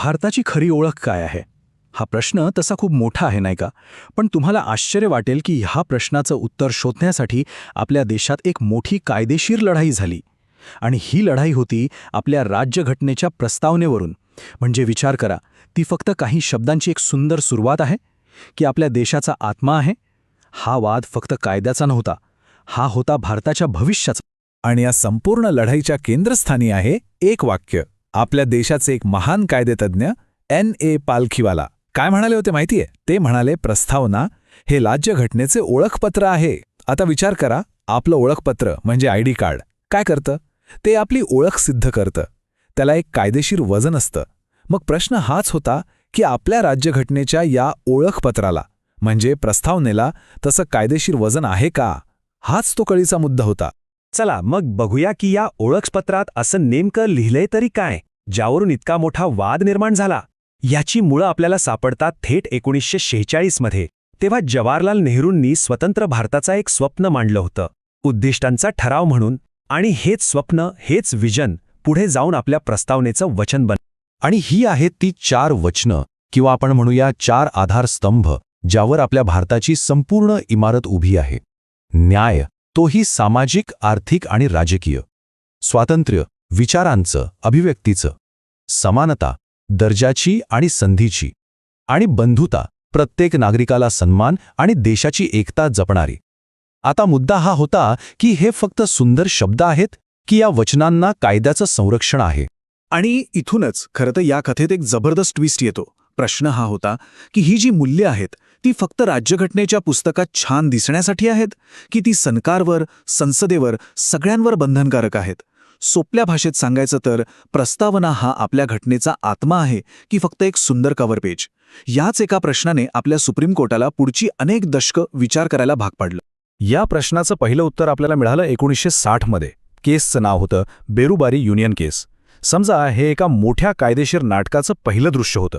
भारताची खरी ओळख काय आहे? हा प्रश्न तसा खूप मोठा आहे नाही का? पण तुम्हाला आश्चर्य वाटेल की ह्या प्रश्नाचं उत्तर शोधण्यासाठी आपल्या देशात एक मोठी कायदेशीर लढाई झाली. आणि ही लढाई होती आपल्या राज्यघटनेच्या प्रस्तावनेवरून. म्हणजे विचार करा, ती फक्त काही शब्दांची एक सुंदर सुरुवात आहे की आपल्या देशाचा आत्मा आहे? हा वाद फक्त कायद्याचा नव्हता, हा होता भारताच्या भविष्याचा. आणि या संपूर्ण लढाईच्या केंद्रस्थानी आहे एक वाक्य. आपल्या देशाचे एक महान कायदेतज्ञ N.A. पालखीवाला काय म्हणाले होते माहितीये? ते म्हणाले, प्रस्तावना हे राज्यघटनेचे ओळखपत्र आहे. आता विचार करा, आपलं ओळखपत्र म्हणजे ID कार्ड काय करतं? ते आपली ओळख सिद्ध करतं. त्याला एक कायदेशीर वजन असतं. मग प्रश्न हाच होता की आपल्या राज्यघटनेच्या या ओळखपत्राला म्हणजे प्रस्तावनेला तसं कायदेशीर वजन आहे का? हाच तो कळीचा मुद्दा होता. चला मग बघूया की या ओळखपत्रात असं नेमकं लिहिलंय तरी काय, ज्यावरून इतका मोठा वाद निर्माण झाला. याची मुळं आपल्याला सापडतात थेट 1946 मध्ये. तेव्हा जवाहरलाल नेहरूंनी स्वतंत्र भारताचा एक स्वप्न मांडलं होतं, उद्दिष्टांचा ठराव म्हणून. आणि हेच स्वप्न, हेच विजन पुढे जाऊन आपल्या प्रस्तावनेचं वचन बन. आणि ही आहेत ती 4 वचनं किंवा आपण म्हणूया 4 आधारस्तंभ ज्यावर आपल्या भारताची संपूर्ण इमारत उभी आहे. न्याय, तोही सामाजिक, आर्थिक आणि राजकीय. स्वातंत्र्य, विचारांचं, अभिव्यक्तीचं. समानता, दर्जाची आणि संधीची. आणि बंधुता, प्रत्येक नागरिकाला सन्मान आणि देशाची एकता जपणारी. आता मुद्दा हा होता की हे फक्त सुंदर शब्द आहेत की या वचनांना कायद्याचं संरक्षण आहे. आणि इथूनच खरं तर या कथेत एक जबरदस्त ट्विस्ट येतो. प्रश्न हा होता की ही जी मूल्ये आहेत ती फक्त राज्यघटनेच्या पुस्तकात छान दिसण्यासाठी आहेत की ती सरकारवर, संसदेवर, सगळ्यांवर बंधनकारक आहेत? सोप्या भाषेत सांगायचं तर प्रस्तावना हा आपल्या घटनेचा आत्मा आहे की फक्त एक सुंदर कव्हर पेज? याच एका प्रश्नाने आपल्या सुप्रीम कोर्टाला पुढची अनेक दशकं विचार करायला भाग पाडलं. या प्रश्नाचं पहिलं उत्तर आपल्याला मिळालं 1960 मध्ये. केसचं नाव होतं बेरुबारी युनियन केस. समजा हे एका मोठ्या कायदेशीर नाटकाचं पहिलं दृश्य होतं.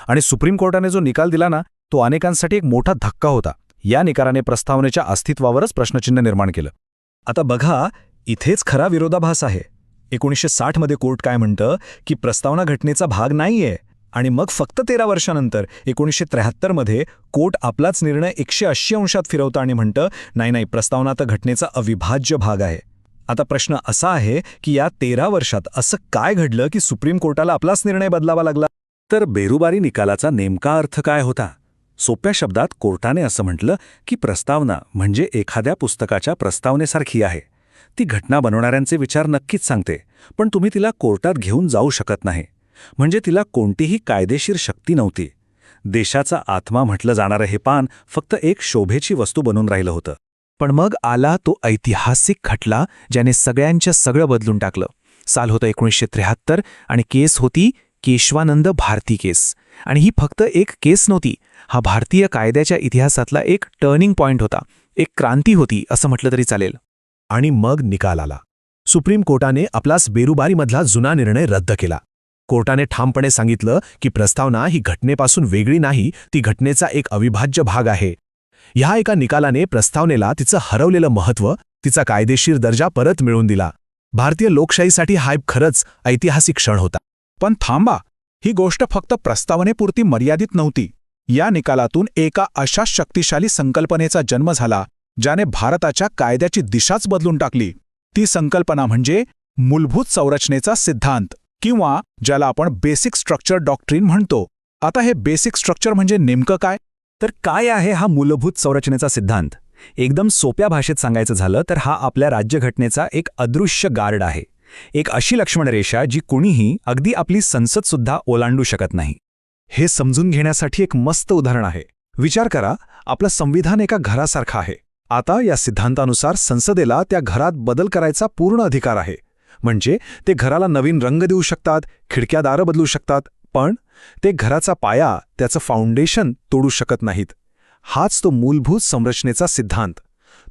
आणि सुप्रीम कोर्टाने जो निकाल दिला ना, तो अनेकांसाठी एक मोठा धक्का होता. या निकालाने प्रस्तावनेच्या अस्तित्वावरच प्रश्नचिन्ह निर्माण केलं. आता बघा, इथेच खरा विरोधाभास आहे. 1960 मध्ये कोर्ट काय म्हणतं की प्रस्तावना घटनेचा भाग नाहीये. आणि मग फक्त 13 वर्षानंतर 1973 मध्ये कोर्ट आपलाच निर्णय 180 अंशात फिरवतं आणि म्हणतं, नाही, प्रस्तावना तर घटनेचा अविभाज्य भाग आहे. आता प्रश्न असा आहे की या 13 वर्षात असं काय घडलं की सुप्रीम कोर्टाला आपलाच निर्णय बदलावा लागला? तर बेरुबारी निकालाचा नेमका अर्थ काय होता? सोप्या शब्दात कोर्टाने असं म्हटलं की प्रस्तावना म्हणजे एखाद्या पुस्तकाच्या प्रस्तावनेसारखी आहे. ती घटना बनवणाऱ्यांचे विचार नक्कीच सांगते, पण तुम्ही तिला कोर्टात घेऊन जाऊ शकत नाही. म्हणजे तिला कोणतीही कायदेशीर शक्ती नव्हती. देशाचा आत्मा म्हटलं जाणारं हे पान फक्त एक शोभेची वस्तू बनून राहिलं होतं. पण मग आला तो ऐतिहासिक खटला ज्याने सगळ्यांचं सगळं बदलून टाकलं. साल होतं 1973 आणि केस होती केशवानंद भारती केस. आणि ही फक्त एक केस नव्हती, हा भारतीय कायद्याच्या इतिहासातला एक टर्निंग पॉइंट होता, एक क्रांती होती असं म्हटलं तरी चालेल. आणि मग निकाल आला. सुप्रीम कोर्टाने आपलाच बेरुबारीमधला जुना निर्णय रद्द केला. कोर्टाने ठामपणे सांगितलं की प्रस्तावना ही घटनेपासून वेगळी नाही, ती घटनेचा एक अविभाज्य भाग आहे. ह्या एका निकालाने प्रस्तावनेला तिचं हरवलेलं महत्त्व, तिचा कायदेशीर दर्जा परत मिळवून दिला. भारतीय लोकशाहीसाठी हा खरंच ऐतिहासिक क्षण होता. पण थांबा, ही गोष्ट फक्त प्रस्तावनेपुरती मर्यादित नव्हती. या निकालातून एका अशा शक्तिशाली संकल्पनेचा जन्म झाला ज्याने भारताच्या कायद्याची दिशाच बदलून टाकली. ती संकल्पना म्हणजे मूलभूत संरचनेचा सिद्धांत, किंवा ज्याला आपण बेसिक स्ट्रक्चर डॉक्ट्रिन म्हणतो. आता हे बेसिक स्ट्रक्चर म्हणजे नेमकं काय? तर काय आहे हा मूलभूत संरचनेचा सिद्धांत? एकदम सोप्या भाषेत सांगायचं झालं तर हा आपल्या राज्यघटनेचा एक अदृश्य गार्ड आहे. एक अशी लक्ष्मणरेषा जी कुणीही, अगदी आपली संसदसुद्धा ओलांडू शकत नाही. हे समजून घेण्यासाठी एक मस्त उदाहरण आहे. विचार करा, आपलं संविधान एका घरासारखं आहे. आता या सिद्धांतानुसार संसदेला त्या घरात बदल करायचा पूर्ण अधिकार आहे. म्हणजे ते घराला नवीन रंग देऊ शकतात, खिडक्या दारं बदलू शकतात, पण ते घराचा पाया, त्याचं फाउंडेशन तोडू शकत नाहीत. हाच तो मूलभूत संरचनेचा सिद्धांत.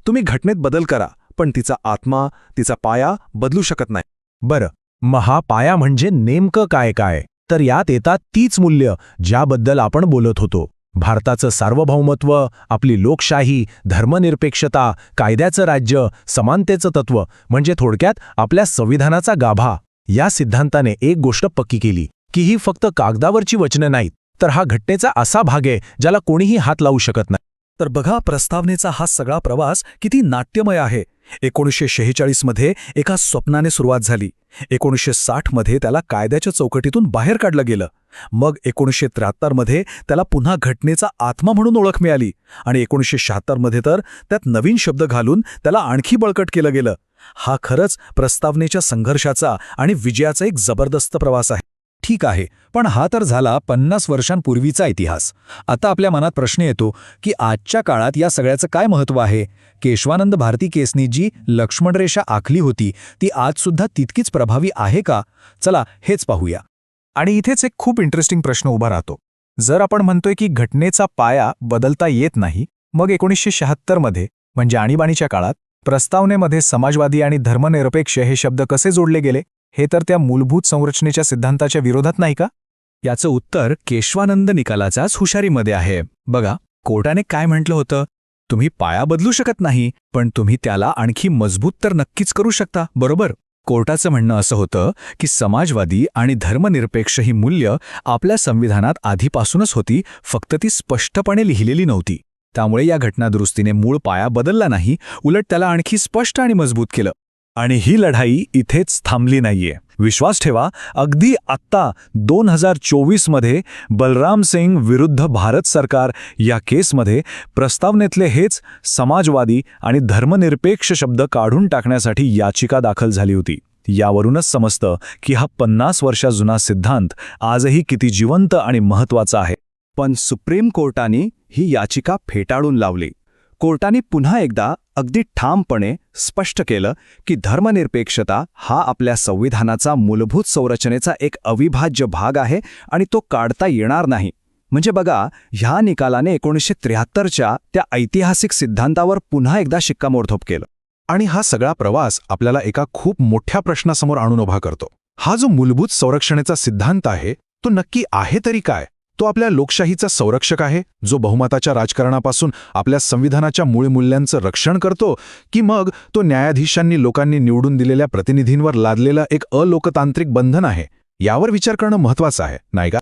तुम्ही घटनेत बदल करा, पण तिचा आत्मा, तिचा पाया बदलू शकत नाही. बरं, मग हा पाया म्हणजे नेमकं काय? तर यात येतात तीच मूल्य ज्याबद्दल आपण बोलत होतो. भारताचं सार्वभौमत्व, आपली लोकशाही, धर्मनिरपेक्षता, कायद्याचं राज्य, समानतेचं तत्त्व, म्हणजे थोडक्यात आपल्या संविधानाचा गाभा. या सिद्धांताने एक गोष्ट पक्की केली की ही फक्त कागदावरची वचनं नाहीत, तर हा घटनेचा असा भाग आहे ज्याला कोणीही हात लावू शकत नाही. तर बघा प्रस्तावनेचा हा सगळा प्रवास किती नाट्यमय आहे. 1946 मध्ये एका स्वप्नाने सुरुवात झाली. 1960 मध्ये त्याला कायद्याच्या चौकटीतून बाहेर काढलं गेलं. मग 1973 मध्ये त्याला पुन्हा घटनेचा आत्मा म्हणून ओळख मिळाली आणि 1976 मध्ये तर त्यात नवीन शब्द घालून त्याला आणखी बळकट केलं गेलं. हा खरंच प्रस्तावनेच्या संघर्षाचा आणि विजयाचा एक जबरदस्त प्रवास आहे. ठीक आहे, पण हा तर झाला 50 वर्षांपूर्वीचा इतिहास. आता आपल्या मनात प्रश्न येतो की आजच्या काळात या सगळ्याचं काय महत्त्व आहे. केशवानंद भारती केसनी जी लक्ष्मणरेषा आखली होती ती आजसुद्धा तितकीच प्रभावी आहे का? चला हेच पाहूया. आणि इथेच एक खूप इंटरेस्टिंग प्रश्न उभा राहतो. जर आपण म्हणतोय की घटनेचा पाया बदलता येत नाही, मग 1976 मध्ये म्हणजे आणीबाणीच्या काळात प्रस्तावनेमध्ये समाजवादी आणि धर्मनिरपेक्ष हे शब्द कसे जोडले गेले? हे तर त्या मूलभूत संरचनेच्या सिद्धांताच्या विरोधात नाही का? याचं उत्तर केशवानंद निकालाच्याच हुशारीमध्ये आहे. बघा, कोर्टाने काय म्हटलं होतं? तुम्ही पाया बदलू शकत नाही, पण तुम्ही त्याला आणखी मजबूत तर नक्कीच करू शकता, बरोबर? कोर्टाचं म्हणणं असं होतं की समाजवादी आणि धर्मनिरपेक्ष ही मूल्य आपल्या संविधानात आधीपासूनच होती, फक्त ती स्पष्टपणे लिहिलेली नव्हती. त्यामुळे या घटनादुरुस्तीने मूळ पाया बदलला नाही, उलट त्याला आणखी स्पष्ट आणि मजबूत केलं. आणि ही लढाई इथेच थांबली नाहीये. विश्वास ठेवा, अगदी आत्ता 2024 मध्ये बलराम सिंग विरुद्ध भारत सरकार या केसमध्ये प्रस्तावनेतले हेच समाजवादी आणि धर्मनिरपेक्ष शब्द काढून टाकण्यासाठी याचिका दाखल झाली होती. यावरूनच समजतं की हा 50 वर्षा जुना सिद्धांत आजही किती जिवंत आणि महत्त्वाचा आहे. पण सुप्रीम कोर्टाने ही याचिका फेटाळून लावली. कोर्टाने पुन्हा एकदा अगदी ठामपणे स्पष्ट केलं की धर्मनिरपेक्षता हा आपल्या संविधानाचा मूलभूत संरचनेचा एक अविभाज्य भाग आहे आणि तो काढता येणार नाही. म्हणजे बघा, ह्या निकालाने 1973च्या त्या ऐतिहासिक सिद्धांतावर पुन्हा एकदा शिक्कामोर्तब केलं. आणि हा सगळा प्रवास आपल्याला एका खूप मोठ्या प्रश्नासमोर आणून उभा करतो. हा जो मूलभूत संरक्षणेचा सिद्धांत आहे तो नक्की आहे तरी काय? तो आपल्या लोकशाहीचा संरक्षक आहे, जो बहुमताच्या राजकारणापासून आपल्या संविधानाच्या मूळ मूल्यांचं रक्षण करतो, की मग तो न्यायाधीशांनी लोकांनी निवडून दिलेल्या प्रतिनिधींवर लादलेलं एक अलोकतांत्रिक बंधन आहे? यावर विचार करणं महत्त्वाचं आहे, नाही का?